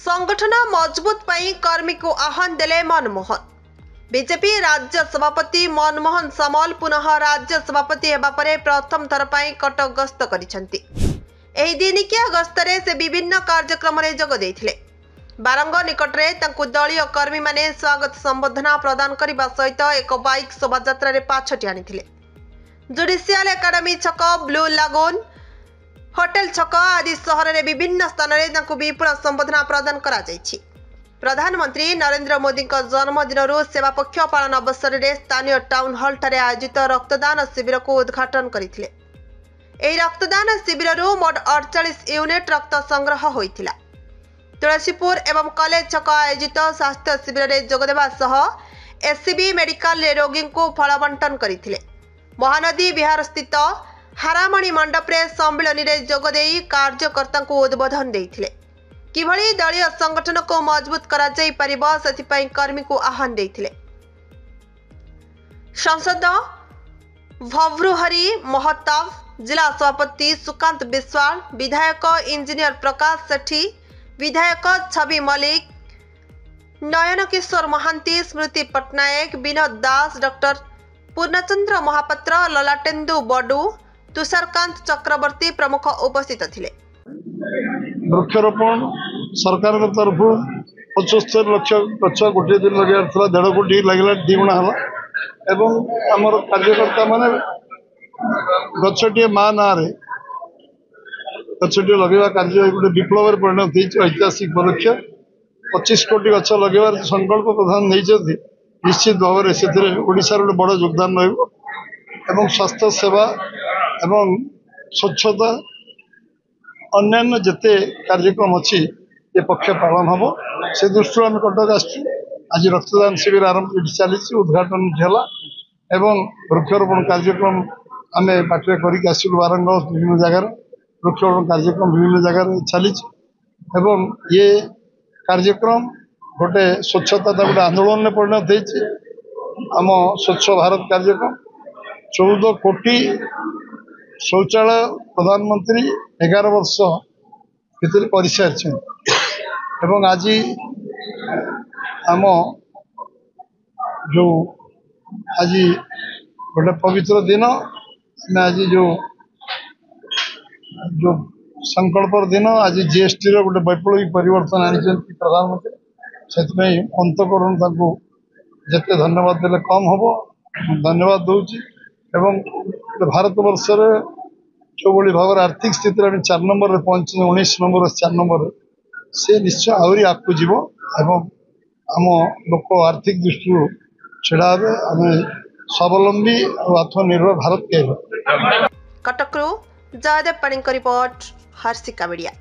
संगठन मजबूत पाई कर्मी को आह्वान देले मनमोहन। बीजेपी राज्य सभापति मनमोहन सामल पुनः राज्य सभापति हेबा परे प्रथम थर पाई कटक गस्त करिसेंती। एही दिनिकिया गस्तरे से विभिन्न कार्यक्रम रे जोग देथिले। बारंग निकटरे तांकु दलीय कर्मी माने स्वागत संबर्धना प्रदान करने सहित एक बाइक शोभायात्रा रे पाछटी आनिथिले। जुडिशियल एकाडेमी छक, ब्लू लागून, होटेल छक आदि सहर में विभिन्न स्थान में विपुल संबर्धना प्रदान करा जायछि। प्रधानमंत्री नरेंद्र मोदी जन्मदिन सेवा पक्ष पालन अवसर में स्थानीय टाउन हॉल ठारे आयोजित रक्तदान शिविर को उद्घाटन करथिले। एही रक्तदान शिविर मोट 48 यूनिट रक्त संग्रह होइथिला। तुलसीपुर एवं कॉलेज छक आयोजित स्वास्थ्य शिविर में जोगदेवा सह एससीबी मेडिकल रोगी को फल बंटन करथिले। महानदी विहार स्थित हारामणी मंडप रे सम्मिलनी रे जोगदेई कार्यकर्ता को उद्बोधन देथिले। किभଳି दलीय संगठन को मजबूत करा जाई परिबा सतिपई कर्मी को आह्वान देथिले। सांसद भवृहरि महताब, जिला सभापति सुकांत विश्वाल, विधायक इंजीनियर प्रकाश सेठी, विधायक छवि मलिक, नयन किशोर महांती, स्मृति पट्टनायक, विनोद दास, डॉक्टर पूर्णचंद्र महापात्र, ललाटेन्दु बडू, तुषारकांत चक्रवर्ती प्रमुख उपस्थित थिले। वृक्षरोपण सरकार तरफ 75 लाख गछ गोटे दिन लगे 1.5 कोटी लगे 2 गुणा हला एवं आमर कार्यकर्ता माने गछटी मां ना रे गछटी लगेवा कार्य गोटे विप्लव परिणत होती। ऐतिहासिक पदक्षेप 25 कोटी गछ लगेवार संकल्प प्रधान नहीं। निश्चित भाव से ओडिशार गोटे बड़ योगदान रहा। स्वास्थ्य सेवा एवं स्वच्छता अन्यान्य जिते कार्यक्रम अच्छी ये पक्ष पालन हम से दृष्टि आम कटक आज रक्तदान शिविर आरंभ चली उद्घाटन एवं वृक्षरोपण कार्यक्रम आम बाटे करसलु बारंग विभिन्न जगार वृक्षरोपण कार्यक्रम विभिन्न जगार चली ये कार्यक्रम गोटे स्वच्छता गोटे आंदोलन में परिणत होती। आम स्वच्छ भारत कार्यक्रम 14 कोटी शौचालय प्रधानमंत्री 11 वर्ष भीतर कर सारी आज आम जो आज गोटे पवित्र दिन आज जो जो संकल्प दिन आज जीएसटी गोटे वैप्लविक परिवर्तन आनी प्रधानमंत्री से अंतकरण जिते धन्यवाद देले कम हम धन्यवाद दूची। भारत वर्ष जो भाव आर्थिक स्थिति आम 4 नंबर में पहुंचे 19 नंबर 4 नंबर से निश्चय आहरी आगू जीव आम लोक आर्थिक दृष्टि छिड़ा आम स्वावलंबी और आत्मनिर्भर भारत के। कटक जयदेव पाणी रिपोर्ट, हर्षिका मीडिया।